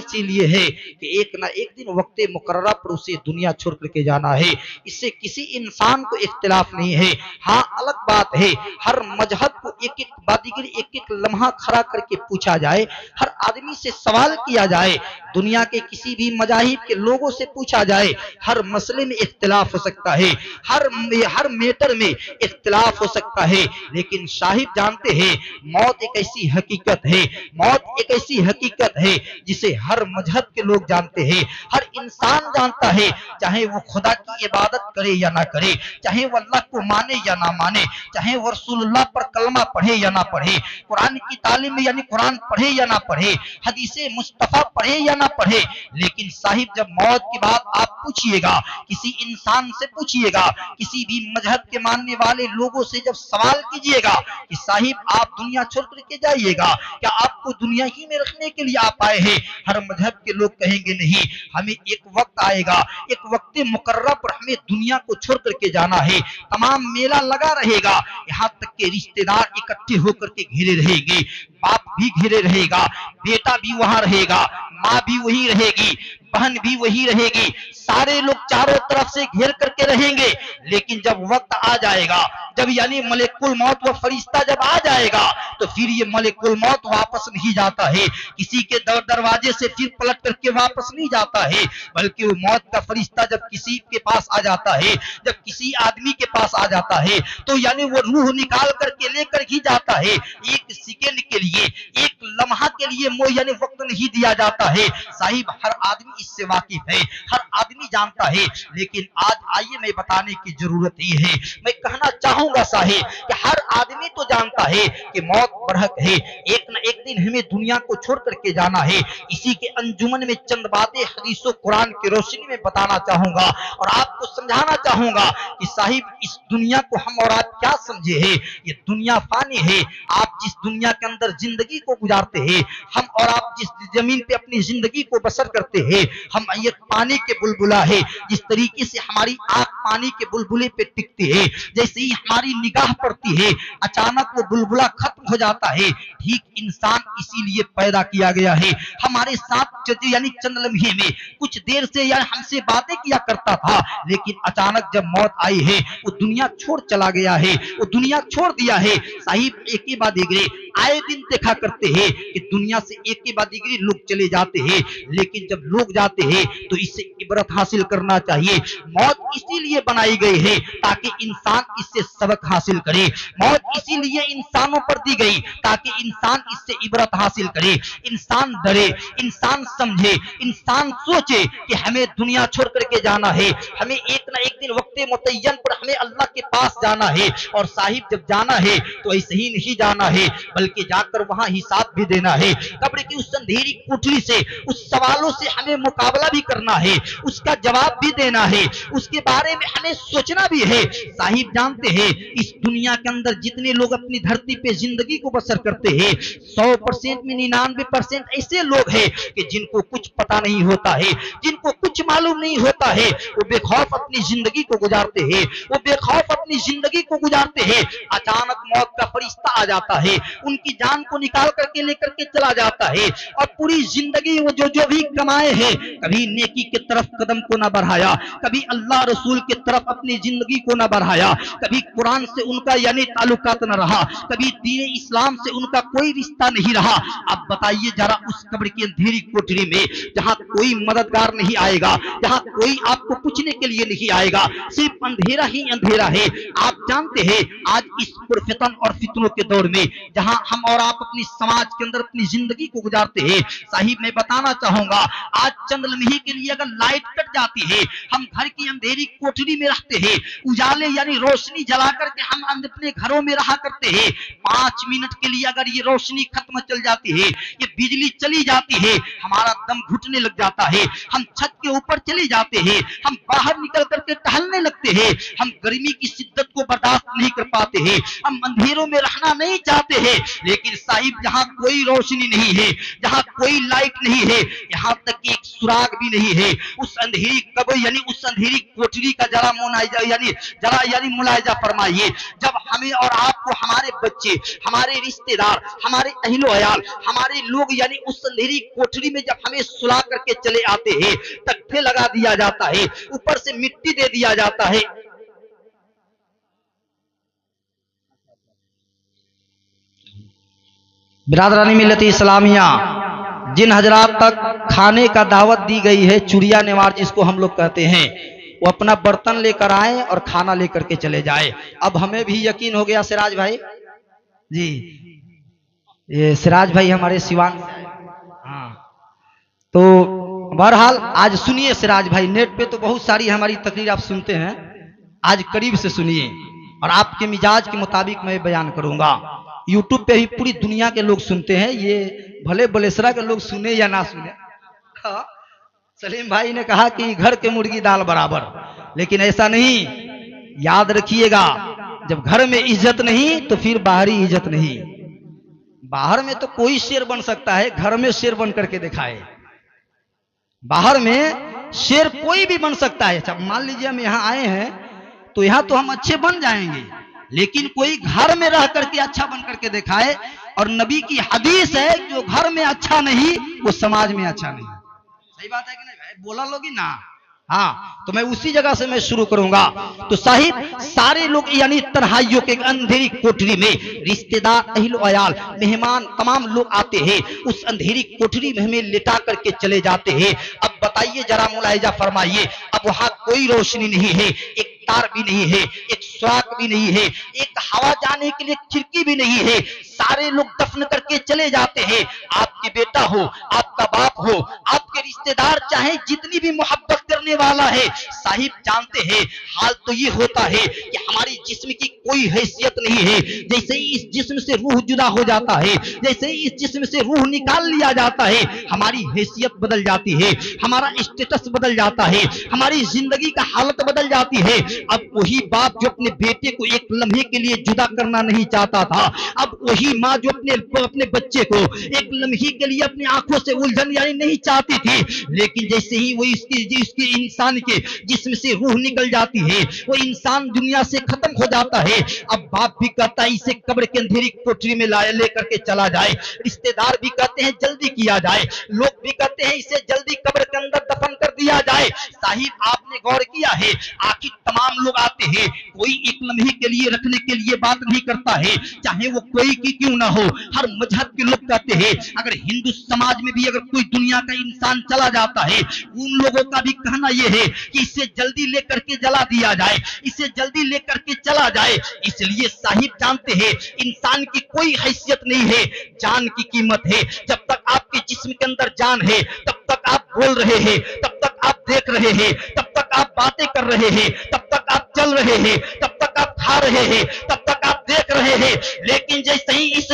اسی لیے ہے کہ ایک نہ ایک دن وقت مقررہ پر اسے دنیا چھوڑ کر کے جانا ہے، اس سے کسی انسان کو اختلاف نہیں ہے۔ ہاں الگ بات ہے ہر مذہب کو ایک ایک بادیگر ایک ایک لمحہ کھڑا کر کے پوچھا جائے، ہر آدمی سے سوال کیا جائے، دنیا کے کسی بھی مذاہب کے لوگوں سے پوچھا جائے، ہر مسئلے میں اختلاف ہو سکتا ہے، ہر میٹر میں اختلاف ہو سکتا ہے، لیکن صاحب جانتے ہیں موت ایک ایسی حقیقت ہے، موت ایک ایسی حقیقت ہے جسے ہر مذہب کے لوگ جانتے ہیں، ہر انسان جانتا ہے، چاہے وہ خدا کی عبادت کرے یا نہ کرے، چاہے وہ اللہ کو مانے یا نہ مانے، چاہے وہ رسول اللہ پر کلمہ پڑھے یا نہ پڑھے، قرآن کی تعلیم میں یعنی قرآن پڑھے یا نہ پڑھے، حدیث مصطفیٰ پڑھے یا نہ پڑھے، لیکن صاحب جب موت کی بات آپ پوچھئے گا، کسی انسان سے پوچھئے گا، کسی بھی مذہب کے ماننے والے لوگوں سے جب سوال کیجئے گا کہ صاحب آپ دنیا چھوڑ کر کے جائیے گا، کیا آپ کو دنیا ہی میں رکھنے کے لیے آپ آئے ہیں؟ ہر مذہب کے لوگ کہیں گے نہیں، ہمیں ایک وقت آئے گا، ایک وقت مقررہ پر ہمیں دنیا کو چھوڑ کر کے جانا ہے، تمام میلہ لگا رہے گا، یہاں تک کہ رشتہ دار اکٹھے ہو کر کے گھرے رہے گے، باپ بھی گھرے رہے گا، بیٹا بھی وہاں رہے گا، ماں بھی وہی رہے گی، بہن بھی وہی رہے گی، سارے لوگ چاروں طرف سے گھیر کر کے رہیں گے، لیکن جب وقت آ جائے گا، جب یعنی ملک الموت و فرشتہ جب آ جائے گا تو پھر یہ ملک الموت واپس نہیں جاتا ہے، کسی کے دروازے سے پھر پلٹ کر کے واپس نہیں جاتا ہے، بلکہ وہ موت کا فرشتہ جب کسی کے پاس آ جاتا ہے، جب کسی آدمی کے پاس آ جاتا ہے تو یعنی وہ روح نکال کر کے لے کر ہی جاتا ہے، ایک سیکنڈ کے لیے، ایک لمحہ کے لیے یعنی وقت نہیں دیا جاتا ہے۔ صاحب ہر آدمی اس سے واقف ہے، ہر آدمی جانتا ہے، لیکن آج آئیے میں بتانے کی ضرورت یہ ہے، میں کہنا چاہوں گا صاحب کہ ہر آدمی تو جانتا ہے کہ موت برحق ہے، ایک نہ ایک دن ہمیں دنیا کو چھوڑ کر کے جانا ہے، اسی کے انجمن میں چند باتیں حدیث و قرآن کی روشنی میں بتانا چاہوں گا اور آپ کو سمجھانا چاہوں گا کہ صاحب اس دنیا کو ہم اور آپ کیا سمجھے ہیں، یہ دنیا فانی ہے، آپ جس دنیا کے اندر زندگی کو گزارتے ہیں، ہم اور آپ جس زمین پہ اپنی زندگی کو بسر کرتے ہیں، ہم ایک پانی کے بلبلہ ہے، جس طریقے سے ہماری آنکھ پانی کے بلبلے پہ ٹکتی ہے، جیسے ہی ہماری نگاہ پڑتی ہے اچانک وہ بلبلہ ختم ہو جاتا ہے، ٹھیک انسان اسی لیے پیدا کیا گیا ہے، ہمارے ساتھ یعنی چند لمحے میں کچھ دیر سے یعنی ہم سے باتیں کیا کرتا تھا، لیکن اچانک جب موت آئی ہے وہ دنیا چھوڑ چلا گیا ہے، وہ دنیا چھوڑ دیا ہے۔ صاحب ایک ہی بات دیکھ رہے آئے دن دیکھا کرتے ہیں کہ دنیا سے ایک ہی بات دیکھ رہے لوگ چلے جاتے ہیں، لیکن جب لوگ جاتے ہیں تو اس سے عبرت حاصل کرنا چاہیے، موت اسی لیے بنائی گئی ہے تاکہ انسان اس سے سبق حاصل کرے، موت اسی لیے انسانوں پر دی گئی تاکہ انسان اس سے عبرت حاصل کرے، انسان ڈرے، انسان سمجھے، انسان سوچے کہ ہمیں دنیا چھوڑ کر کے جانا ہے، ہمیں ایک نہ ایک دن وقت متعین پر ہمیں اللہ کے پاس جانا ہے، اور صاحب جب جانا ہے تو ایسے ہی نہیں جانا ہے بلکہ جا کر وہاں حساب بھی دینا ہے، قبر کی اس اندھیری کوٹری سے اس سوالوں سے ہمیں مقابلہ بھی کرنا ہے، اس کا جواب بھی دینا ہے، اس کے بارے میں ہمیں سوچنا بھی ہے۔ صاحب جانتے ہیں اس دنیا کے اندر جتنے لوگ اپنی دھرتی پہ زندگی کو بسر کرتے ہیں 100% میں 99% ایسے لوگ ہیں کہ جن کو کچھ پتا نہیں ہوتا ہے، جن کو کچھ معلوم نہیں ہوتا ہے، وہ بے خوف اپنی زندگی کو گزارتے ہیں، وہ بے خوف اپنی زندگی کو گزارتے ہیں، اچانک موت کا فرشتہ آ جاتا ہے، ان کی جان کو نکال کر کے لے کر کے چلا جاتا ہے، اور پوری زندگی وہ جو بھی کمائے ہیں کبھی نیکی کی طرف قدم کو نہ بڑھایا، کبھی اللہ رسول کی طرف اپنی زندگی کو نہ بڑھایا، کبھی قرآن سے ان کا یعنی تعلقات نہ رہا، کبھی دین اسلام سے ان کا کوئی رشتہ نہیں رہا۔ اب بتائیے ذرا اس قبر کی اندھیری کوٹری میں جہاں کوئی مددگار نہیں آئے گا، جہاں کوئی آپ کو پوچھنے کے لیے نہیں آئے گا، صرف اندھیرا ہی اندھیرا ہے۔ آپ جانتے ہیں آج اس پرفتن اور فتنوں کے دور میں جہاں ہم اور آپ اپنی سماج کے اندر اپنی زندگی کو گزارتے ہیں، صاحب میں بتانا چاہوں گا آج چند لمحے کے لیے اگر لائٹ کٹ جاتی ہے، ہم گھر کی اندھیری کوٹری میں رہتے ہیں، اجالے یعنی روشنی جلا کر کے ہم اپنے گھروں میں رہا کرتے ہیں، 5 منٹ کے لیے اگر یہ روشنی ختم چل جاتی ہے، یہ بجلی چلی جاتی ہے، ہمارا دم گھٹنے لگ جاتا ہے، ہم چھت کے اوپر چلے جاتے ہیں، ہم باہر نکل کر کے ٹہلنے لگتے ہیں، ہم گرمی کی شدت کو برداشت نہیں کر پاتے ہیں، ہم اندھیروں میں رہنا نہیں چاہتے ہیں، لیکن صاحب جہاں کوئی روشنی نہیں ہے، جہاں کوئی لائٹ نہیں ہے، یہاں تک کہ ایک सुराग भी नहीं है। उस अंधेरी कब्र यानी उस अंधेरी कोठरी का जरा मुलाहिजा यानी मुलाहिजा फरमाइए। जब हमें और आपको हमारे बच्चे, हमारे रिश्तेदार, हमारे अहलो अयाल, हमारे लोग यानी उस अंधेरी कोठरी में जब हमें सुला करके चले आते हैं, तख्ते लगा दिया जाता है, ऊपर से मिट्टी दे दिया जाता है। बिरादरानी मिल्लत इस्लामिया, जिन हजरात तक खाने का दावत दी गई है, चुड़िया नेवार जिसको हम लोग कहते हैं, वो अपना बर्तन लेकर आए और खाना लेकर के चले जाए। अब हमें भी यकीन हो गया सिराज भाई जी, ये सिराज भाई हमारे सिवान से आए। हाँ, तो बहरहाल आज सुनिए सिराज भाई, नेट पे तो बहुत सारी हमारी तकरीर आप सुनते हैं, आज करीब से सुनिए और आपके मिजाज के मुताबिक मैं बयान करूंगा। यूट्यूब पे भी पूरी दुनिया के लोग सुनते हैं, ये भले बलेसरा के लोग सुने या ना सुने। हाँ, सलीम भाई ने कहा कि घर के मुर्गी दाल बराबर, लेकिन ऐसा नहीं, याद रखिएगा, जब घर में इज्जत नहीं तो फिर बाहरी इज्जत नहीं। बाहर में तो कोई शेर बन सकता है, घर में शेर बन करके दिखाए। बाहर में शेर कोई भी बन सकता है। अच्छा, मान लीजिए हम यहाँ आए हैं तो यहाँ तो हम अच्छे बन जाएंगे, लेकिन कोई घर में रह करके अच्छा बन करके दिखाए, और नबी की हदीस है जो घर में अच्छा नहीं वो समाज में अच्छा नहीं। सही बात है कि नहीं भाई? बोला लोगी ना। हाँ, तो मैं उसी जगह से मैं शुरू करूंगा। तो साहिब, सारे लोग यानी तन्हाइयों के अंधेरी कोठरी में रिश्तेदार, अहिल अयाल, मेहमान, तमाम लोग आते हैं, उस अंधेरी कोठरी में हमें लिटा करके चले जाते हैं। अब बताइए, जरा मुलाहिजा फरमाइए, अब वहां कोई रोशनी नहीं है, एक तार भी नहीं है, एक सुराग भी नहीं है, एक हवा जाने के लिए खिड़की भी नहीं है। सारे लोग दफन करके चले जाते हैं। आपके बेटा हो, आपका बाप हो, आपके रिश्तेदार चाहे जितनी भी मोहब्बत करने वाला है, साहिब जानते हैं हाल तो ये होता है कि हमारी जिस्म की कोई हैसियत नहीं है। जैसे ही इस जिस्म से रूह जुदा हो जाता है, जैसे ही इस जिस्म से रूह निकाल लिया जाता है, हमारी हैसियत बदल जाती है, हमारा स्टेटस बदल जाता है, हमारी जिंदगी का हालत बदल जाती है। अब वही बाप जो अपने बेटे को एक लम्हे के लिए जुदा करना नहीं चाहता था, अब वही माँ जो अपने बच्चे को एक लम्हे के लिए अपनी आंखों से उलझन यानी नहीं चाहती थी, लेकिन जैसे ही वो इसके इंसान के जिस्म से रूह निकल जाती है, वो इंसान दुनिया से खत्म हो जाता है। अब बाप भी कहता है इसे कब्र के अंधेरी कोठरी में लेकर के चला जाए, रिश्तेदार भी कहते हैं जल्दी किया जाए, लोग भी कहते हैं इसे जल्दी कब्र के अंदर दफन कर दिया जाए। साहिब, आपने गौर किया है, आखिर तमाम लोग आते हैं, कोई एक लम्हे के लिए रखने के लिए बात नहीं करता है, चाहे वो कोई की क्यों ना हो। हर मजहब के लोग कहते हैं अगर हिंदू समाज में भी अगर कोई दुनिया का इंसान चला जाता है, उन लोगों का भी कहना यह है कि इसे जल्दी लेकर के जला दिया जाए, इसे जल्दी लेकर के चला जाए। इसलिए साहिब जानते हैं इंसान की कोई हैसियत नहीं है, जान की कीमत है। जब तक आपके जिस्म के अंदर जान है, तब तक आप बोल रहे हैं, तब तक आप देख रहे हैं, तब तक आप बातें कर रहे हैं, तब तक आप चल रहे हैं, तब तक आप खा रहे हैं, तब तक आप देख रहे हैं। लेकिन जैसे ही इस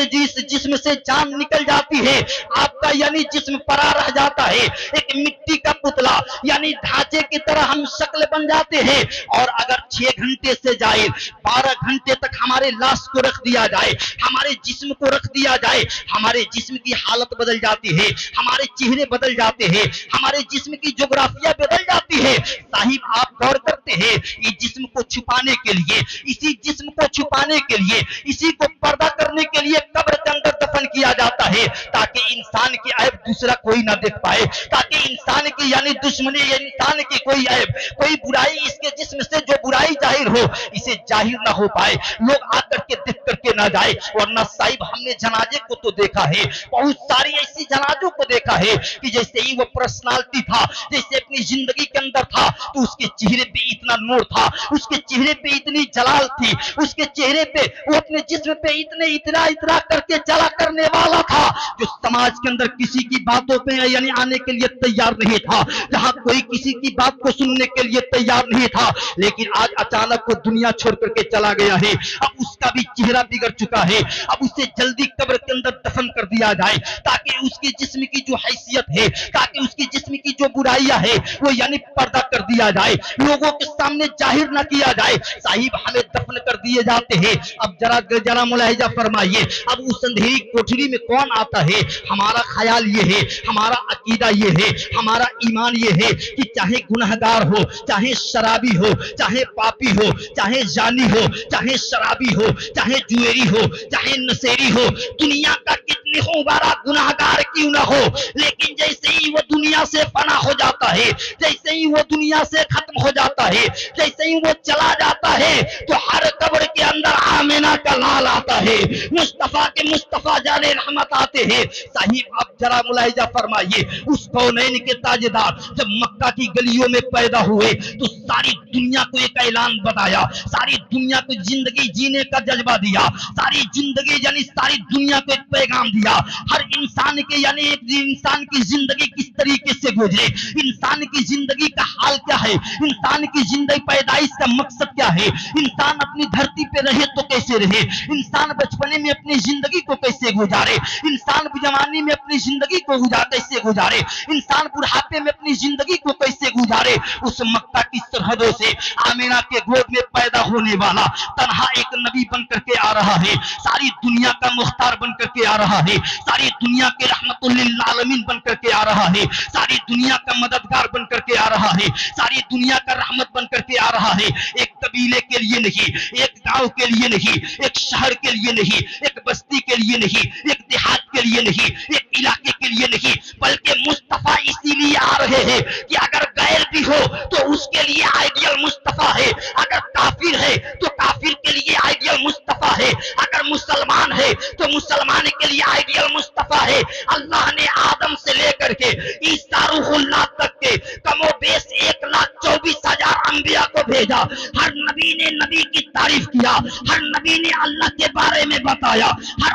जिस्म से जान निकल जाती है, आपका यानी जिस्म परा रह जाता है, एक मिट्टी का पुतला यानी ढांचे की तरह हम शक्ल बन जाते हैं। और अगर 6 घंटे से जाए 12 घंटे तक हमारे लाश को रख दिया जाए, हमारे जिस्म को रख दिया जाए, हमारे जिस्म की हालत बदल जाती है, हमारे चेहरे बदल जाते हैं, हमारे जिस्म की जोग्राफिया बदल जाती है। साहिब, आप गौर करते हैं, ये जिस्म को छुपाने के लिए, इसी जिस्म को छुपाने के लिए, इसी को पर्दा करने के लिए कब्र के अंदर दफन किया जाता है, ताकि इंसान की ऐब दूसरा कोई ना देख पाए, ताकि इंसान की यानी दुश्मनी या इंसान की कोई ऐब, कोई बुराई इसके जिस्म से जो बुराई जाहिर हो, इसे जाहिर ना हो पाए, लोग आकर के देख करके ना जाए। वरना साहिब, हमने जनाजे को तो देखा है, बहुत सारी ऐसी जनाजों को देखा है कि जैसे ही वो पर्सनालिटी था, जैसे अपनी जिंदगी के अंदर था, तो उसके चेहरे पे इतना नूर था, उसके चेहरे पे इतनी जलाल थी, उसके चेहरे पे वो अपने जिस्म पे इतने इतरा करके चला करने वाला था, जो समाज के अंदर किसी की बातों पे यानी आने के लिए तैयार नहीं था, जहां कोई किसी की बात को सुनने के लिए तैयार नहीं था। लेकिन आज अचानक वो दुनिया छोड़ करके चला गया है, अब उसका भी चेहरा बिगड़ चुका है, अब उसे जल्दी कब्र के अंदर दफन कर दिया जाए, ताकि उसके जिस्म की जो हैसियत है, ताकि उसके जिस्म की जो बुराइयां है, वो यानी पर्दा कर दिया जाए, लोगों के सामने जाहिर ना किया जाए। साहिब, हमें दफन कर दिए जाते हैं। अब जरा जरा मुलाहिजा फरमाइए, अब उस अंधेरी कोठरी में कौन आता है? हमारा ख्याल ये है, हमारा अकीदा ये है, हमारा ईमान ये है कि चाहे गुनहगार हो, चाहे शराबी हो, चाहे पापी हो, चाहे जानी हो, चाहे शराबी हो, चाहे जुएरी हो, चाहे नशेरी हो, दुनिया का कितने हो बड़ा गुनहगार क्यों ना हो, लेकिन जैसे ही वो दुनिया से फना हो जाता है, जैसे ही वो दुनिया से खत्म हो जाता है, जैसे ही वो चला जाता है, तो हर कब्र के अंदर आमिना का लाल आता है, मुस्तफा के मुस्तफा जाने रहमत आते हैं। साहिब अब जरा मुलाहिजा फरमाइए, उस कौनैन के ताजदार जब मक्का की गलियों में पैदा हुए तो सारी दुनिया को एक ऐलान बताया, सारी दुनिया को जिंदगी जीने का जज्बा दिया, सारी जिंदगी यानी सारी दुनिया को एक पैगाम दिया, हर इंसान के यानी एक इंसान की जिंदगी किस तरीके से गुजरे, इंसान की जिंदगी का हाल क्या है, इंसान की जिंदगी पैदाइश का मकसद क्या है, इंसान अपनी धरती पे रहे तो कैसे रहे, इंसान बचपने में अपनी जिंदगी को कैसे गुजारे, इंसान जवानी में अपनी जिंदगी को कैसे गुजारे, इंसान बुढ़ापे में अपनी जिंदगी को कैसे गुजारे। उस मक्का की सरहदों से आमिना के गोद में पैदा होने वाला तन्हा एक नबी बनकर के आ रहा है, सारी दुनिया का मुख्तार बनकर के आ रहा है, सारी दुनिया के रहमतुल लिल आलमीन बनकर के आ रहा है, सारी दुनिया का मददगार बनकर के आ रहा है, सारी दुनिया का रहमत बनकर के आ रहा है। एक कबीले के लिए नहीं, एक गांव के लिए नहीं, एक शहर के लिए नहीं, एक बस्ती के लिए नहीं, एक देहात के लिए नहीं, एक इलाके के लिए नहीं, बल्कि मुस्तफा इसीलिए आ रहे हैं कि अगर गैर भी हो तो उसके लिए आइडियल मुस्तफा है, अगर काफिर है तो काफिर के लिए आइडियल मुस्तफा है, अगर मुसलमान है तो मुसलमान के लिए आइडियल मुस्तफा है। अल्लाह ने आदम से लेकर के ईसा रूहुल्लाह तक के कमोबेश 1,24,000 अंबिया को भेजा, हर नबी ने नबी की तारीफ किया, हर नबी ने अल्लाह के बारे में बताया, हर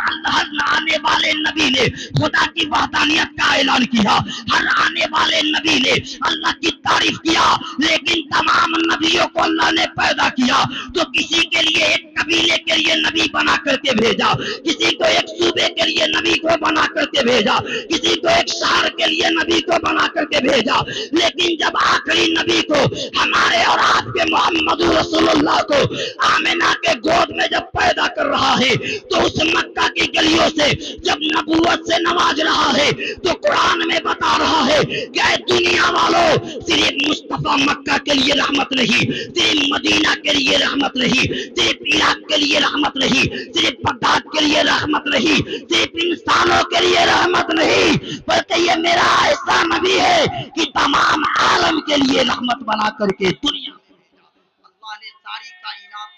आने वाले नबी ने खुदा की वहदानियत का ऐलान किया, हर आने वाले नबी ने अल्लाह की तारीफ किया, लेकिन तमाम नबियों को अल्लाह ने पैदा किया तो किसी के लिए एक कबीले के लिए नबी बना करके भेजा, किसी को एक सूबे के लिए नबी को बना करके भेजा, किसी को एक शहर के लिए नबी को बना करके भेजा, लेकिन जब आखिरी नबी को हमारे और आपके मोहम्मद रसूलुल्लाह को आमिना के गोद में जब पैदा कर रहा है तो उस मक्का की गलियों से जब नबूवत से नवाज रहा है तो कुरान में बता रहा है कि दुनिया वालों, सिर्फ मुस्तफा मक्का के लिए रहमत नहीं, सिर्फ मदीना के लिए रहमत नहीं, सिर्फ इराक के लिए रहमत नहीं, सिर्फ बगदाद के लिए रहमत नहीं, सिर्फ इंसानों के लिए रहमत नहीं, बल्कि ये मेरा ऐसा नबी है कि तमाम आलम के लिए रहमत बना करके दुनिया अल्लाह ने सारी कायनात।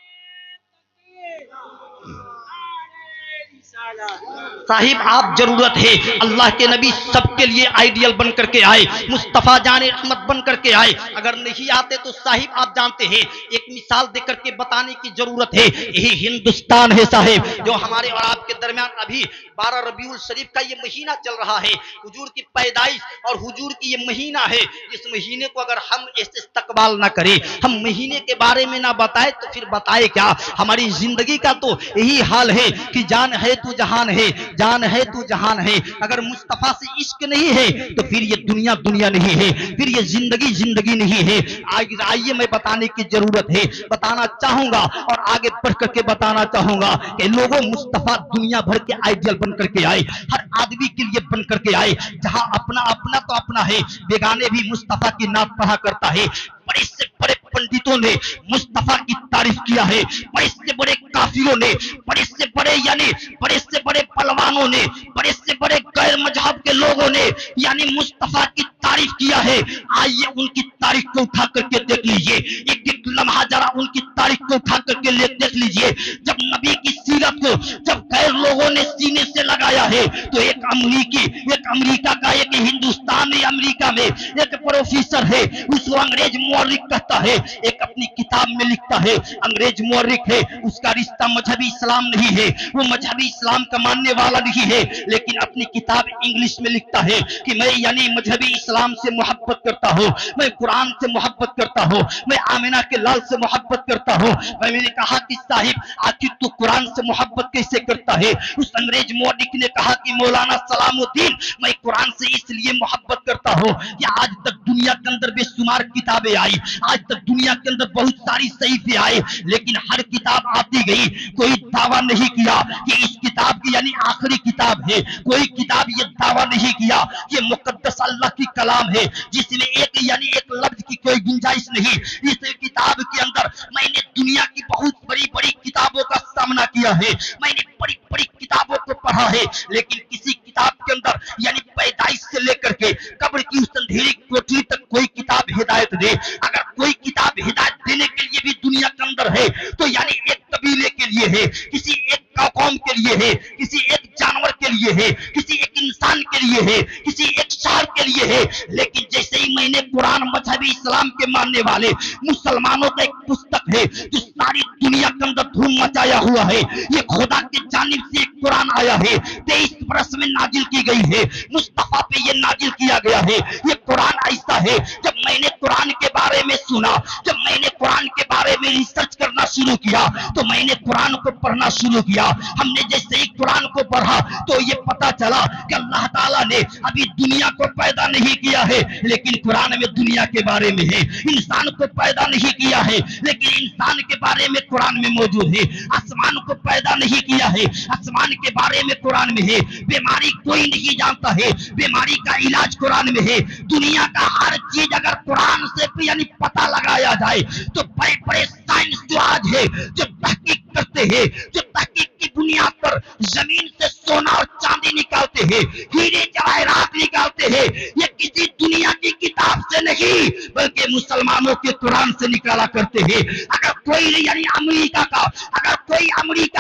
साहिब आप जरूरत है, अल्लाह के नबी सबके लिए आइडियल बन करके आए, मुस्तफा जाने रहमत बन करके आए, अगर नहीं आते तो साहिब आप जानते हैं एक मिसाल देकर के बताने की जरूरत है। यही हिंदुस्तान है साहिब, जो हमारे और आपके दरमियान अभी 12 रबीउल शरीफ का ये महीना चल रहा है, हुजूर की पैदाइश और हुजूर की ये महीना है। इस महीने को अगर हम इस्तकबाल ना करें, हम महीने के बारे में ना बताए तो फिर बताए क्या। हमारी जिंदगी का तो यही हाल है कि जान है तू जहान है, जान है तू जहान है। अगर मुस्तफा से इश्क नहीं है तो फिर ये दुनिया दुनिया नहीं है, फिर ये जिंदगी जिंदगी नहीं है। आइए मैं बताने की जरूरत है, बताना चाहूंगा और आगे बढ़ करके बताना चाहूंगा कि लोगों मुस्तफा दुनिया भर के आइडियल बन करके आए, हर आदमी के लिए बन करके आए। जहां अपना अपना तो अपना है, बेगाने भी मुस्तफा की नात पढ़ा करता है। बड़े से बड़े पंडितों ने मुस्तफा की तारीफ किया है, बड़े से बड़े काफिरों ने, बड़े से बड़े यानी बड़े से बड़े पहलवानों ने, बड़े से बड़े गैर मजहब के लोगों ने यानी मुस्तफा की तारीफ किया है। आइए उनकी तारीफ को उठा करके देख लीजिए, एक एक लम्हा जरा उनकी तारीफ को उठा करके देख लीजिए। जब नबी की सीरत को जब गैर लोगों ने सीने से लगाया है तो एक अमेरिका का, एक हिंदुस्तान में अमेरिका में एक प्रोफेसर है, उसको अंग्रेज मुअर्रिख कहता है, एक अपनी किताब में लिखता है, अंग्रेज मुअर्रिख है, उसका रिश्ता मजहबी इस्लाम नहीं है, वो मजहबी इस्लाम का मानने वाला नहीं है, लेकिन अपनी किताब इंग्लिश में लिखता है कि मैं यानी मजहबी इस्लाम से मोहब्बत करता हूँ, मैं कुरान से मोहब्बत करता हूँ, मैं आमिना के लाल से मोहब्बत करता हूँ। मैंने कहा कि साहिब आखिर तू कुरान से मोहब्बत कैसे करता है? उस अंग्रेज मुअर्रिख ने कहा कि मौलाना सलामुद्दीन, मैं कुरान से इसलिए मोहब्बत करता हूँ कि आज तक दुनिया के अंदर बेशुमार किताबें आई, आज तक दुनिया के अंदर बहुत सारी सहीफे आए, लेकिन हर किताब आती गई, कोई दावा नहीं किया कि इस किताब की यानी आखिरी किताब है। कोई किताब ये दावा नहीं किया कि मुकद्दस अल्लाह की कलाम है जिसमें एक यानी एक लफ्ज की कोई गुंजाइश नहीं। इस किताब के अंदर मैंने दुनिया की बहुत बड़ी बड़ी किताबों का सामना किया है, मैंने बड़ी बड़ी किताबों को पढ़ा है, लेकिन किसी किताब के अंदर यानी पैदाइश से लेकर के कब्र की उस अंधेरी कोठरी तक कोई किताब हिदायत दे। अगर कोई किताब हिदायत देने के लिए भी दुनिया के अंदर है तो यानी एक कबीले के लिए है, किसी एक कौम के लिए है, किसी एक जानवर के लिए है, किसी एक इंसान के लिए है, किसी एक शहर के लिए है। लेकिन जैसे ही मैंने कुरान मजहबी इस्लाम के मानने वाले मुसलमानों का एक पुस्तक है जो सारी दुनिया के अंदर धूम मचाया हुआ है, ये खुदा के जानिब से एक कुरान आया है, 23 बरस में नाजिल की गई है, मुस्तफा पे ये नाजिल किया गया है। ये कुरान ऐसा है, जब मैंने कुरान के बारे में सुना, जब मैंने कुरान के बारे में रिसर्च करना शुरू किया तो मैंने कुरान को पढ़ना शुरू किया। हमने जैसे ही कुरान को पढ़ा तो ये पता चला कि अल्लाह ताला ने अभी दुनिया को पैदा नहीं किया है, लेकिन कुरान में दुनिया के बारे में है। इंसान को पैदा नहीं किया है, लेकिन इंसान के बारे में कुरान में मौजूद है। आसमान को पैदा नहीं किया है, आसमान के बारे में कुरान में है। बीमारी कोई नहीं जानता है, बीमारी का इलाज कुरान में है। दुनिया का हर चीज अगर कुरान से यानी पता लगाया जाए तो बड़े बड़े साइंस जो आज है, जो तहकीक करते हैं, जो तहकीक की बुनियाद पर जमीन से सोना और चांदी निकालते हैं, हीरे जवाहरात निकालते हैं, ये किसी दुनिया की किताब से नहीं बल्कि मुसलमानों के कुरान से निकाला करते हैं। अगर कोई यानी अमेरिका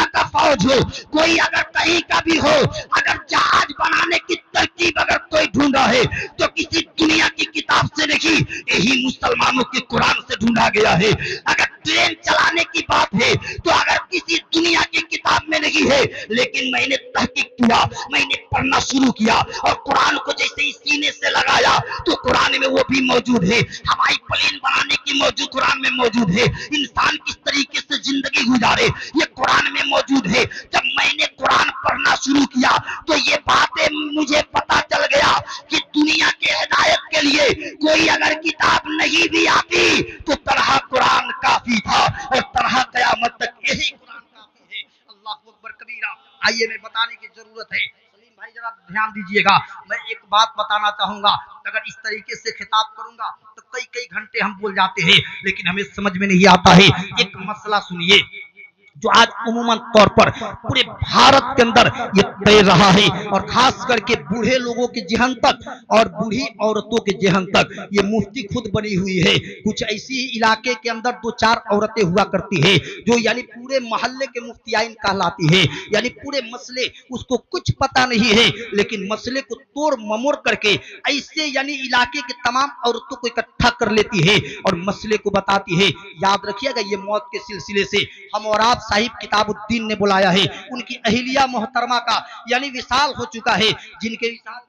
का फौज हो, कोई अगर कहीं का भी हो, अगर जहाज बनाने की तरकीब अगर कोई ढूंढा है तो किसी दुनिया की किताब से नहीं, यही मुसलमानों के कुरान से ढूंढा गया है। अगर ट्रेन चलाने की बात है तो अगर किसी दुनिया की किताब में नहीं है, लेकिन मैंने तहकीक किया, मैंने पढ़ना शुरू किया और कुरान को जैसे ही सीने से लगाया तो कुरान में वो भी मौजूद है। हवाई प्लेन बनाने की मौजूद कुरान में मौजूद है। इंसान किस तरीके से जिंदगी गुजारे ये कुरान में मौजूद है। जब मैंने कुरान पढ़ना शुरू किया तो ये बातें मुझे पता चल गया कि दुनिया के हिदायत के लिए कोई अगर किताब नहीं भी आती तो तरह कुरान काफी था और तरह कयामत तक यही कुरान काफी है। अल्लाह अकबर कबीरा। आइए मैं बताने की जरूरत है, सलीम भाई जरा ध्यान दीजिएगा। मैं एक बात बताना चाहूंगा, अगर इस तरीके से खिताब करूंगा तो कई कई घंटे हम बोल जाते हैं, लेकिन हमें समझ में नहीं आता है। एक मसला सुनिए जो आज उमूमन तौर पर पूरे भारत के अंदर ये तैर रहा है और खास करके बूढ़े लोगों के जहन तक और बूढ़ी औरतों के जहन तक ये मुफ्ती खुद बनी हुई है। कुछ ऐसी इलाके के अंदर 2-4 औरतें हुआ करती है जो यानी पूरे मोहल्ले के मुफ्तियाइन कहलाती है, यानी पूरे मसले उसको कुछ पता नहीं है, लेकिन मसले को तोड़ ममोड़ करके ऐसे यानी इलाके के तमाम औरतों को इकट्ठा कर लेती है और मसले को बताती है। याद रखिएगा, ये मौत के सिलसिले से हम और आप साहिब किताबुद्दीन ने बुलाया है। उनकी अहिलिया मोहतरमा का यानी विशाल हो चुका है, जिनके विशाल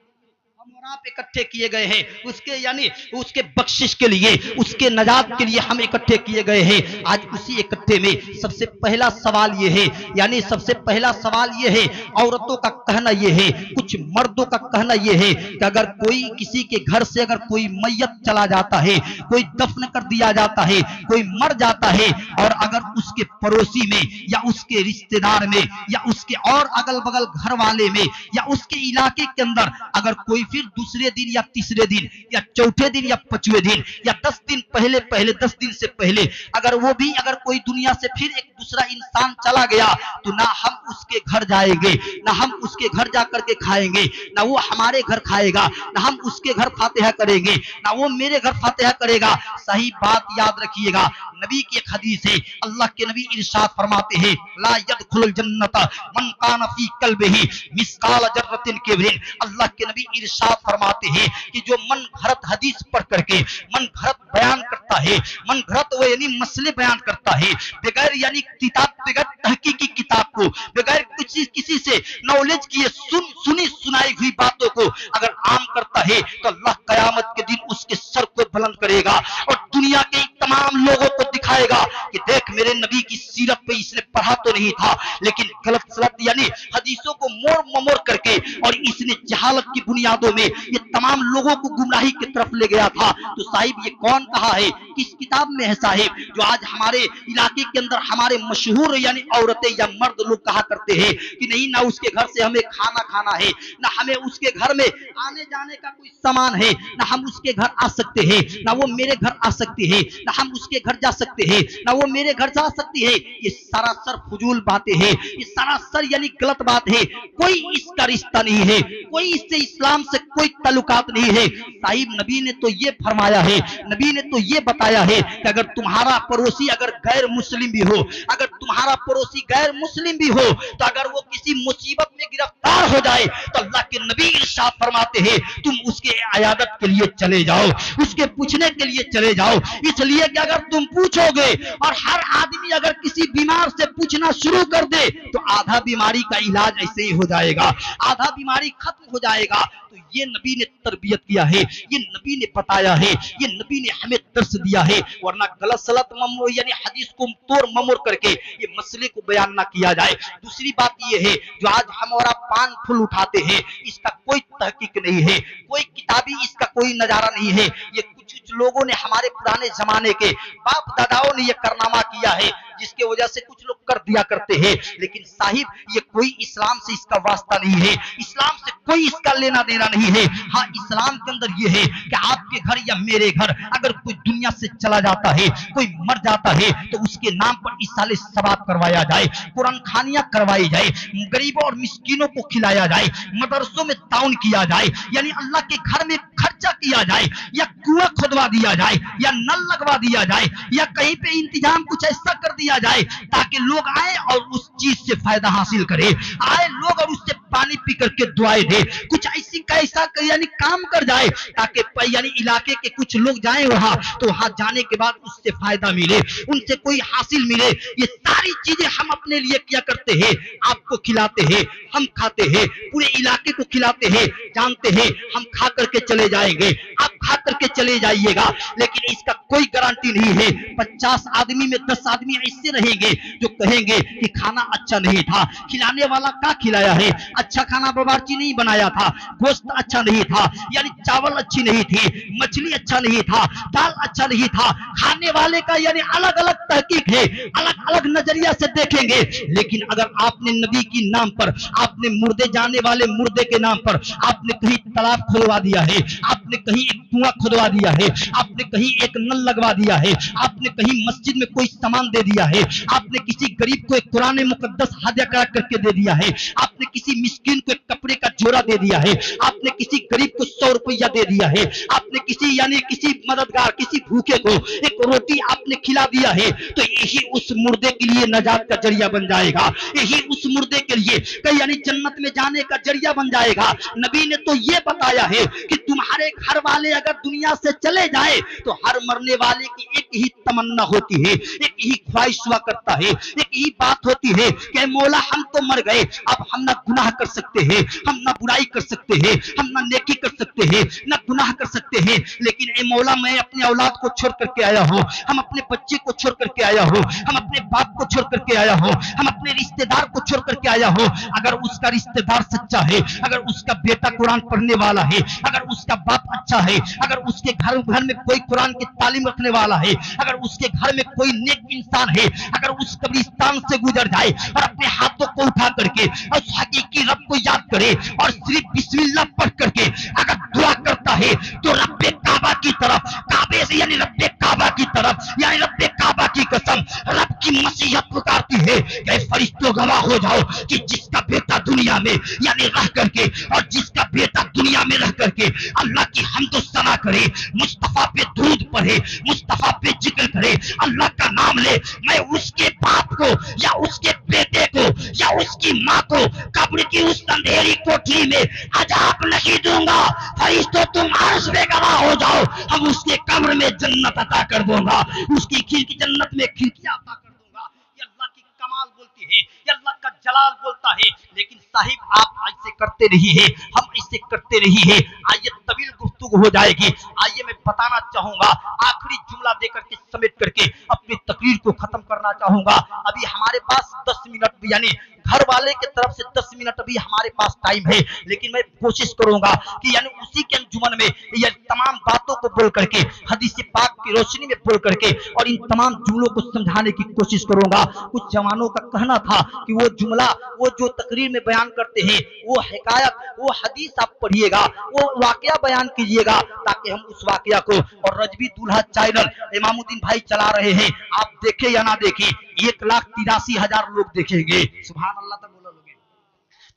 हम और आप इकट्ठे किए गए हैं उसके यानी उसके बख्शिश के लिए, उसके नजात के लिए हम इकट्ठे किए गए हैं। आज उसी इकट्ठे में सबसे पहला सवाल ये है, यानी सबसे पहला सवाल ये है, औरतों का कहना ये है, कुछ मर्दों का कहना ये है कि अगर कोई किसी के घर से अगर कोई मैयत चला जाता है, कोई दफन कर दिया जाता है, कोई मर जाता है और अगर उसके पड़ोसी में या उसके रिश्तेदार में या उसके और अगल बगल घर वाले में या उसके इलाके के अंदर अगर कोई फिर दूसरे दिन या तीसरे दिन या चौथे दिन या पांचवें दिन या 10 दिन पहले 10 दिन से पहले अगर वो भी अगर कोई दुनिया से फिर एक दूसरा इंसान चला गया तो ना हम उसके घर जाएंगे, ना हम उसके घर जाकर के खाएंगे, ना वो हमारे घर खाएगा, ना हम उसके घर फातिहा करेंगे, ना वो मेरे घर फातिहा करेगा। सही बात याद रखिएगा, नबी की एक हदीस है, अल्लाह के नबी इरशाद फरमाते हैं, ला यदखुलुल जन्नत मन कान फी कल्बिही मिस्काल जर्रतिन किब्रिन। अल्लाह के नबी इरशाद फरमाते हैं कि जो मन घरत हदीस पढ़ करके मन घरत बयान करता है, मन घरत वो यानी मसले बयान करता है बगैर यानी किताब, बगैर तहकीकी किताब को, बगैर किसी से नॉलेज किए सुनी सुनाई हुई बातों को अगर आम करता है तो अल्लाह कयामत के दिन उसके सर को बुलंद करेगा और दुनिया के तमाम लोगों को दिखा दिखाएगा कि देख मेरे नबी की सीरत पे इसने पढ़ा तो नहीं था, लेकिन गलत सलत यानी हदीसों को मोड़ ममोड़ करके और इसने जहालत की बुनियादों में ये तमाम लोगों को गुमराही की तरफ ले गया था। तो साहिब ये कौन कहा है, किस किताब में है साहिब, जो आज हमारे इलाके के अंदर हमारे मशहूर यानी औरतें या मर्द लोग कहा करते हैं कि नहीं ना उसके घर से हमें खाना खाना है, ना हमें उसके घर में आने जाने का कोई सामान है, ना हम उसके घर आ सकते हैं, ना वो मेरे घर आ सकती है, ना हम उसके घर जा सकते हैं, ना वो मेरे घर जा सकती है। ये सरासर फजूल बातें हैं, ये सरासर यानी गलत बात है। कोई इसका रिश्ता नहीं है, कोई इससे इस्लाम से कोई ताल्लुकात नहीं है। साहिब नबी ने तो ये फरमाया है, नबी ने तो ये बताया है कि अगर तुम्हारा पड़ोसी अगर गैर मुस्लिम भी हो, अगर तुम्हारा पड़ोसी गैर मुस्लिम भी हो, तो अगर वो किसी मुसीबत में गिरफ्तार हो जाए तो अल्लाह के नबी इरशाद फरमाते हैं तुम उसके इयादत के लिए चले जाओ, उसके पूछने के लिए चले जाओ। इसलिए कि अगर तुम पूछोगे और हर आदमी अगर किसी बीमार से पूछना शुरू कर दे तो आधा बीमारी का इलाज ऐसे ही हो जाएगा, आधा बीमारी खत्म हो जाएगा। तो ये नबी ने तरबियत किया है, ये नबी ने बताया है, ये नबी ने हमें दर्स दिया है। वरना गलत सलत ममो यानी हदीस को तोड़ ममोड़ करके ये मसले को बयान ना किया जाए। दूसरी बात ये है जो आज हम और आप पान फूल उठाते हैं, इसका कोई तहकीक नहीं है, कोई किताबी इसका कोई नजारा नहीं है। ये कुछ लोगों ने हमारे पुराने जमाने के बाप दादाओं ने ये कारनामा किया है जिसके वजह से कुछ लोग कर दिया करते हैं। लेकिन साहिब ये कोई इस्लाम से इसका वास्ता नहीं है, इस्लाम से कोई इसका लेना देना नहीं है। हाँ इस्लाम के अंदर ये है कि आपके घर या मेरे घर अगर कोई दुनिया से चला जाता है, कोई मर जाता है तो उसके नाम पर इसाले सवाब करवाया जाए, कुरान खानियां करवाई जाए, गरीबों और मिस्कीनों को खिलाया जाए, मदरसों में ताउन किया जाए, यानी अल्लाह के घर में खर्चा किया जाए, या कुआं खुदवा दिया जाए, या नल लगवा दिया जाए, या कहीं पे इंतजाम कुछ ऐसा कर दिया जाए ताकि लोग आए और उस चीज से फायदा हासिल करे, आए लोग और उससे पानी पी करके दुआएं दे, कुछ ऐसी कैसा यानी काम कर जाए ताकि यानी इलाके के कुछ लोग जाएं वहां तो वहां जाने के बाद उससे फायदा मिले, उनसे कोई हासिल मिले। ये सारी चीजें हम अपने लिए किया करते हैं, आपको खिलाते हैं, हम खाते हैं, पूरे इलाके को खिलाते हैं, जानते हैं हम खा करके चले जाएंगे, आप खा करके चले जाइएगा, लेकिन इसका कोई गारंटी नहीं है। 50 आदमी में 10 आदमी ऐसे रहेंगे जो कहेंगे कि खाना अच्छा नहीं था, खिलाने वाला क्या खिलाया है, अच्छा खाना बावर्ची नहीं बनाया था, गोश्त अच्छा नहीं था, यानी चावल अच्छी नहीं थी, मछली अच्छा नहीं था, दाल अच्छा नहीं था, खाने वाले का यानी अलग अलग तहकीक है, अलग अलग नजरिया से देखेंगे। लेकिन अगर आपने नबी की नाम पर, आपने मुर्दे जाने वाले मुर्दे के नाम पर आपने कहीं तालाब खुदवा दिया है, आपने कहीं एक कुआं खुदवा दिया है, आपने कहीं एक नल लगवा दिया है, आपने कहीं मस्जिद में कोई सामान दे दिया है, आपने किसी गरीब को एक कुरान मुकद्दस हदिया करा करके दे दिया है, आपने किसी मिस्किन को एक कपड़े का जोड़ा दे दिया है, आपने किसी गरीब को 100 रुपया दे दिया है, आपने किसी यानी किसी मददगार किसी भूखे को एक रोटी आपने खिला दिया है, तो यही उस मुर्दे के लिए नजात का जरिया बन जाएगा, यही उस मुर्दे के लिए यानी जन्नत में जाने का जरिया बन जाएगा। नबी ने तो ये बताया है कि तुम्हारे घर वाले अगर दुनिया से चले जाए तो हर मरने वाले की एक ही तमन्ना होती है, एक ही ख्वाहिश हुआ करता है, एक ही बात होती है कि मौला हम तो मर गए, अब हम ना गुनाह कर सकते हैं, हम ना बुराई कर सकते हैं, हम ना नेकी कर सकते हैं, ना गुनाह कर सकते हैं, लेकिन ए मौला मैं अपने औलाद को छोड़ करके आया हूँ, हम अपने बच्चे को छोड़ करके आया हूँ, हम अपने बाप को छोड़ करके आया हूँ, हम अपने रिश्तेदार को छोड़ करके आया हूँ। अगर उसका रिश्तेदार सच्चा है, अगर उसका बेटा कुरान पढ़ने वाला है, अगर उसका बाप अच्छा है, अगर उसके घर में कोई कुरान की तालीम रखने वाला है, अगर उसके घर में कोई नेक इंसान है, अगर उस कब्रिस्तान से गुजर जाए और अपने हाथों को उठा करके और उस हकीकी रब को याद करे और सिर्फ बिस्मिल्लाह पढ़ करके अगर दुआ करता है तो रब्बे काबा की तरफ, काबे से यानी रब्बे काबा की तरफ, यानी रब्बे काबा की कसम रब की मसीहत पुकारती है कि फरिश्तों गवाह हो जाओ कि जिसका बेटा दुनिया में यानी रह करके और जिसका बेटा दुनिया में रह करके अल्लाह की हम्द सना करे, मुस्तफा पे दूध पढ़े, मुस्तफा पे जिक्र करे, अल्लाह का नाम ले, मैं उसके बाप को या उसके बेटे को या उसकी माँ को कब्र की उस अंधेरी कोठरी में अजाब नहीं दूंगा। फरिश्तों तुम अर्श में गवाह हो जाओ, हम उसके कब्र में जन्नत अता कर दूंगा, उसकी खिड़की जन्नत में खिड़कियां अता कर दूंगा। ये अल्लाह की कमाल बोलती है, ये अल्लाह का जलाल बोलता है। लेकिन साहिब आप ऐसे करते नहीं है, हम ऐसे करते नहीं है। आइए तवील गुफ्तगू हो जाएगी। आइए मैं बताना चाहूंगा, आखिरी जुमला देकर के समेट करके अपनी तकरीर को खत्म करना चाहूंगा। अभी हमारे पास 10 मिनट यानी घर वाले की तरफ से 10 मिनट अभी हमारे पास टाइम है, लेकिन मैं कोशिश करूंगा कि यानी उसी के अंजुमन में ये तमाम बातों को बोल करके, हदीस पाक की रोशनी में बोल करके और इन तमाम जुमलों को समझाने की कोशिश करूंगा। कुछ जवानों का कहना था कि वो जुमला, वो जो तकरीर में बयान करते हैं, वो हिकायत, वो हदीस आप पढ़िएगा, वो वाकया बयान कीजिएगा, ताकि हम उस वाकया को, और रजवी दूल्हा चैनल इमामुद्दीन भाई चला रहे हैं, आप देखे या ना देखे, 1,83,000 लोग देखेंगे। सुभान अल्लाह तक बोलो लोगे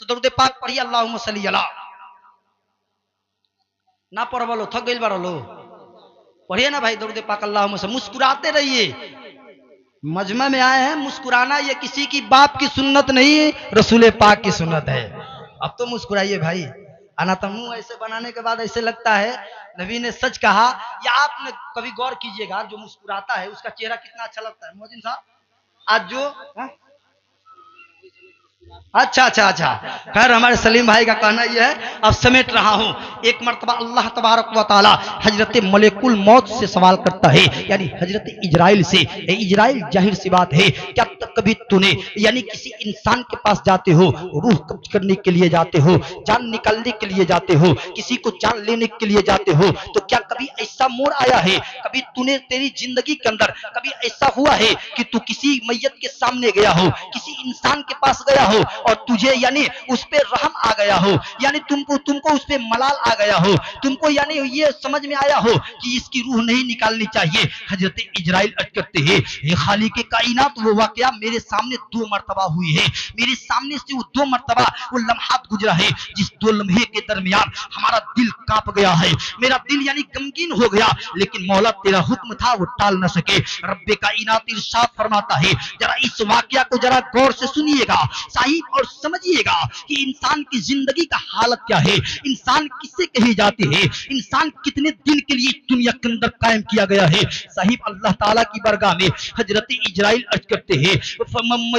तो दरूद पाक पढ़िए, अल्लाहुम्मा सल्ली अला। ना पढ़ बोलो, थक गइल बारो लो, पढ़िए ना भाई दरूद पाक अल्लाहुम्मा सल्ली। मुस्कुराते रहिए, मजमा में आए हैं मुस्कुराना, ये किसी की बाप की सुन्नत नहीं, रसूल पाक की सुन्नत है। अब तो मुस्कुराइए भाई, आना तो मुंह ऐसे बनाने के बाद ऐसे लगता है नबी ने सच कहा। या आपने कभी गौर कीजिएगा, जो मुस्कुराता है उसका चेहरा कितना अच्छा लगता है। मोहसिन साहब आज जो अच्छा, खैर हमारे सलीम भाई का कहना यह है, अब समेट रहा हूं। एक मर्तबा अल्लाह तबारक व तआला हजरत मलिकुल मौत से सवाल करता है, यानी हजरत इजराइल से। इजराइल जाहिर सी बात है, क्या कभी तूने यानी किसी इंसान के पास जाते हो, रूह कब्ज करने के लिए जाते हो, जान निकालने के लिए जाते हो, किसी को जान लेने के लिए जाते हो, तो क्या कभी ऐसा मोड़ आया है, कभी तूने तेरी जिंदगी के अंदर कभी ऐसा हुआ है कि तू किसी मैयत के सामने गया हो, किसी इंसान के पास गया हो और तुझे यानी उस पे रहम आ गया हो, यानी तुमको उस पे मलाल आ गया हो, तुमको यानी ये समझ में आया हो कि इसकी रूह नहीं निकालनी चाहिए। हजरत इजराइल अर्ज करते हैं, ये खालिक कायनात वो वाकया मेरे सामने 2 मरतबा हुई है, मेरे सामने से वो 2 मरतबा वो लम्हात गुजरा है, जिस 2 लम्हे के दरमियान हमारा दिल कांप गया है, मेरा दिल यानी गमगीन हो गया, लेकिन मौला तेरा हुक्म था वो टाल न सके। रब्बे कायनात इरशाद फरमाता है, जरा इस वाकया को जरा गौर से सुनिएगा साहिब, और समझिएगा कि इंसान की जिंदगी का हालत क्या है, इंसान किसे कहे जाते हैं, इंसान कितने दिन के लिए दुनिया के अंदर कायम किया गया है। साहिब अल्लाह ताला की बरगाह में हजरत इजराइल अर्ज करते हैं,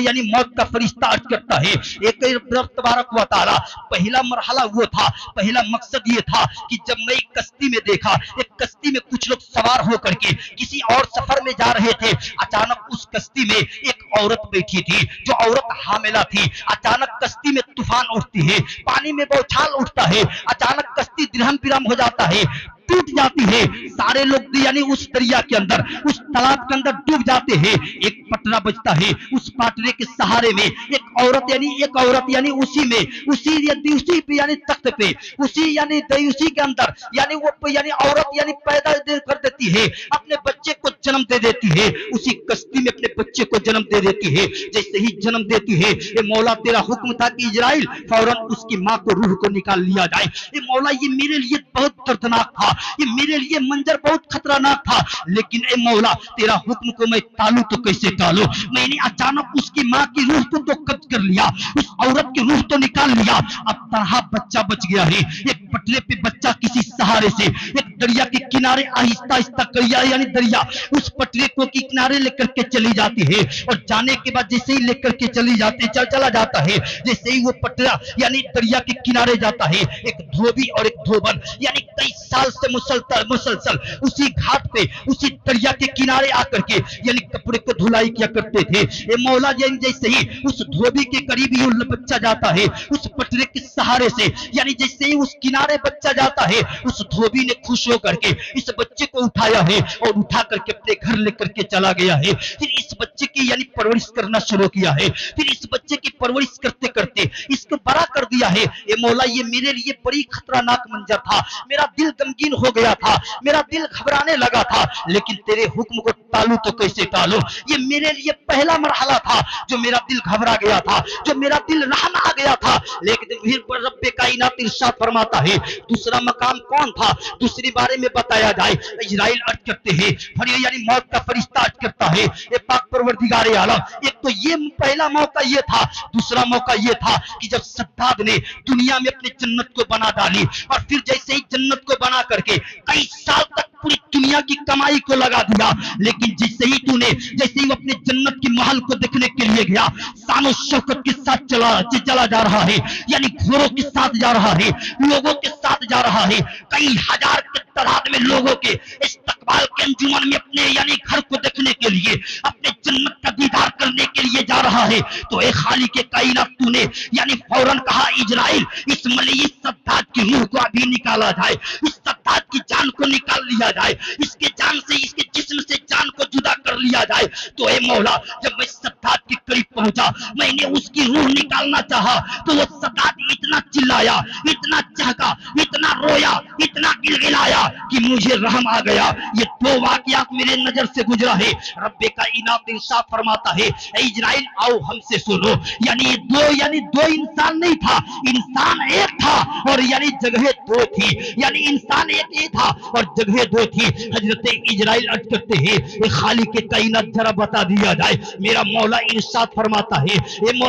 यानी मौत का फरिश्ता अर्ज करता है, एक तबारक व तआला पहला मरहला वो था, पहला मकसद ये था कि जब मैं एक कश्ती में देखा, एक कश्ती में कुछ लोग सवार होकर के किसी और सफर में जा रहे थे, अचानक उस कश्ती में एक औरत बैठी थी, जो औरत हामिला थी। अचानक कश्ती में तूफान उठती है, पानी में बौछार उठता है, अचानक कश्ती दिरहम बिरहम हो जाता है, टूट जाती है, सारे लोग यानी उस दरिया के अंदर, उस तालाब के अंदर डूब जाते हैं। एक पटरा बचता है, उस पटरे के सहारे में एक औरत यानी उसी पे यानी तख्त पे उसी के अंदर यानी वो यानी औरत यानी पैदा कर देती है, अपने बच्चे को जन्म दे देती है, उसी कश्ती में अपने बच्चे को जन्म दे देती है। जैसे ही जन्म देती है, ये मौला तेरा हुक्म था कि इजराइल फौरन उसकी माँ को रूह को निकाल लिया जाए। ये मौला ये मेरे लिए बहुत दर्दनाक था, ये मेरे लिए मंजर बहुत खतरनाक था, लेकिन ए मौला तेरा हुक्म को मैं टालूं तो कैसे टालूं। मैंने अचानक उसकी माँ की रूह को तो कब्ज कर लिया, उस औरत की रूह तो निकाल लिया, अब तरह बच्चा बच गया है। एक पटरे पे बच्चा किसी सहारे से एक दरिया के किनारे आहिस्ता आहिस्ता करिया यानी दरिया उस पटरे को के किनारे लेकर के चली जाती है, और जाने के बाद जैसे ही लेकर के चला जाता है, जैसे ही वो पटरा यानी दरिया के किनारे जाता है, एक धोबी और एक धोबन यानी कई साल से मुसलसल उसी घाट पे उसी दरिया के किनारे आकर के यानी कपड़े को धुलाई किया करते थे। ये मौला जैसे ही उस धोबी के करीब ही बच्चा जाता है, उस पटरे के सहारे से यानी जैसे ही उस किनारे बच्चा जाता है, उस धोबी ने खुश होकर के इस बच्चे को उठाया है और उठा करके अपने घर लेकर के चला गया है। फिर इस बच्चे की यानी परवरिश करना शुरू किया है, फिर इस बच्चे की परवरिश करते करते इसको बड़ा कर दिया है। ये मौला ये मेरे लिए बड़ी खतरनाक मंजर था, मेरा दिल गमगीन हो गया था, मेरा दिल घबराने लगा था, लेकिन तेरे हुक्म को टालूं तो कैसे टालूं। ये मेरे लिए पहला मरहला था जो मेरा दिल घबरा गया था, जो मेरा दिल रहम आ गया था, लेकिन फिर रब्बे कायनात इरशाद फरमाता है दूसरा मकाम कौन था, दूसरी बारे में बताया जाए। इजराइल अर्ज करते हैं, फिर यानी मौत का फरिश्ता अर्ज करता है, ये पाक परवरदिगार आलम, एक तो ये पहला मौका ये था, दूसरा मौका ये था कि जब सद्दाद ने दुनिया में अपनी जन्नत को बना डाली, और फिर जैसे ही जन्नत को बना करके कई साल तक पूरी दुनिया की कमाई को लगा दिया, लेकिन जैसे ही वो अपने जन्नत की महल को देखने के लिए गया, शान और शौकत के साथ चला जा रहा है, यानी घोड़ों के साथ जा रहा है, लोगों के साथ जा रहा है, कई हजार के तादाद में लोगों के इस्तकबाल के अंजुमन में अपने यानी घर को देखने के लिए, अपने जन्नत का दीदार करने के लिए जा रहा है। तो ए खालिक के कायनात तूने यानी फौरन कहा इजराइल इस मलई सद्दाद की रूह को अभी निकाला जाए, इस सद्दाद की जान को निकाल लिया जाए, इसके जान से इसके जिस्म से जान को जुदा कर लिया जाए। तो ए मौला जब मैं सद्दाद के करीब पहुंचा, मैंने उसकी रूह निकालना चाहा तो वो सद्दाद इतना चिल्लाया, इतना चहका, इतना रोया, इतना गिलगिलाया कि मुझे रहम आ गया। ये दो वाकयात मेरे नजर से गुजरा है। रब्बे का इनाम इंसाफ फरमाता है ए इजराइल आओ हमसे सुनो, यानी दो इंसान नहीं था, इंसान एक था और यानी जगह दो थी, यानी इंसान एक ही था और जगह दो थी। हजरत इजराइल अर्ज करते हैं ए खालिक के कायनात जरा बता दिया जाए। मेरा मौला इरशाद फरमाता है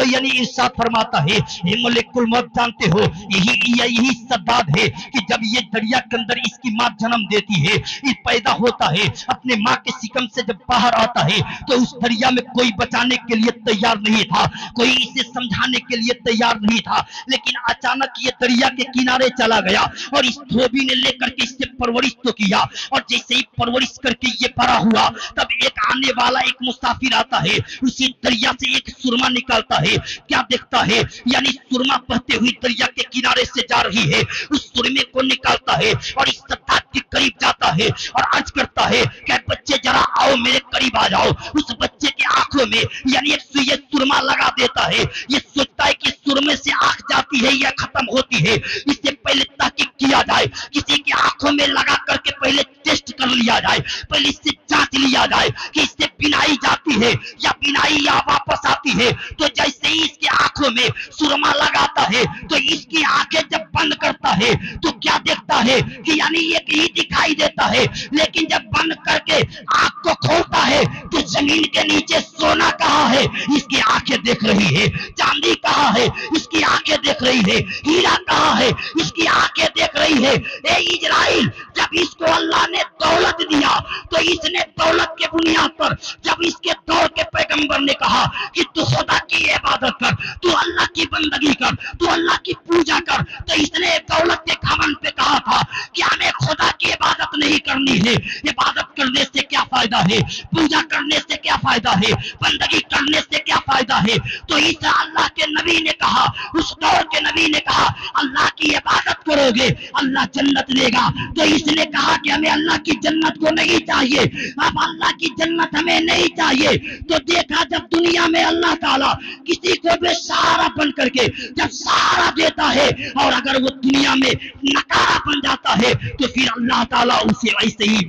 यानी इरशाद फरमाता है ये मलिकुल मौत जानते हो यही सद्दाद है कि जब ये दरिया के अंदर इसकी मां जन्म देती है, ये पैदा होता है, अपने मां के सिकम से जब बाहर आता है तो उस दरिया में कोई बचाने के लिए तैयार नहीं था, कोई इसे समझाने के लिए तैयार नहीं था। लेकिन अचानक ये दरिया के किनारे चला गया और इस धोबी ने लेकर के इससे परवरिश तो किया, और जैसे ही परवरिश करके ये बड़ा हुआ तब एक आने वाला एक मुसाफिर आता है, उसी दरिया से एक सुरमा निकालता है। क्या देखता है यानी सुरमा बहते हुई दरिया के किनारे से जा रही है, उस सुरमे को निकालता है और इस सद्दाद के करीब जाता है और अर्ज करता है कि बच्चे जरा आओ मेरे करीब आ जाओ। उस बच्चे के आंखों में यानी एक सुई सुरमा लगा देता है। ये सोचता है कि सुरमे से आंख जाती है या खत्म होती है, इससे पहले तहकीक किया जाए, किसी की आंखों में लगा करके पहले टेस्ट कर लिया जाए, पहले इससे जांच लिया जाए कि इससे बिनाई जाती है या बिनाई या वापस आती है। तो जैसे ही इसकी आंखों में सुरमा लगाता है तो इसकी आंखें जब बंद करता है तो क्या देखता है कि यानी एक ही दिखाई देता है, लेकिन जब बंद करके आंख को खोलता है तो जमीन के नीचे सोना कहाँ है इसकी आंखें देख रही है, चांदी कहाँ है इसकी आंखें देख रही है, हीरा कहाँ है इसकी आंखें देख रही है। ए इजराइल जब इसको अल्लाह ने दौलत दिया तो इसने दौलत के बुनियाद पर जब इसके दौर के पैगंबर ने कहा कि तू खुदा की इबादत कर, तू अल्लाह की बंदगी कर, तू अल्लाह की पूजा कर, तो इसने दौलत के घमंड पे कहा था कि हमें खुदा की इबादत नहीं करनी है। इबादत करने से क्या फायदा है, पूजा करने से क्या फायदा है, बंदगी करने से क्या फायदा है। तो इस अल्लाह के नबी ने कहा, उस दौर के नबी ने कहा अल्लाह की इबादत करोगे अल्लाह जन्नत देगा। तो इसने कहा कि हमें अल्लाह की जन्नत को नहीं चाहिए, अब अल्लाह की जन्नत हमें नहीं चाहिए। तो देखा जब दुनिया में अल्लाह ताला किसी को बेसहारा बन करके जब सहारा देता है और अगर वो दुनिया में नकारा बन जाता है तो फिर अल्लाह ताला उसे ऐसे ही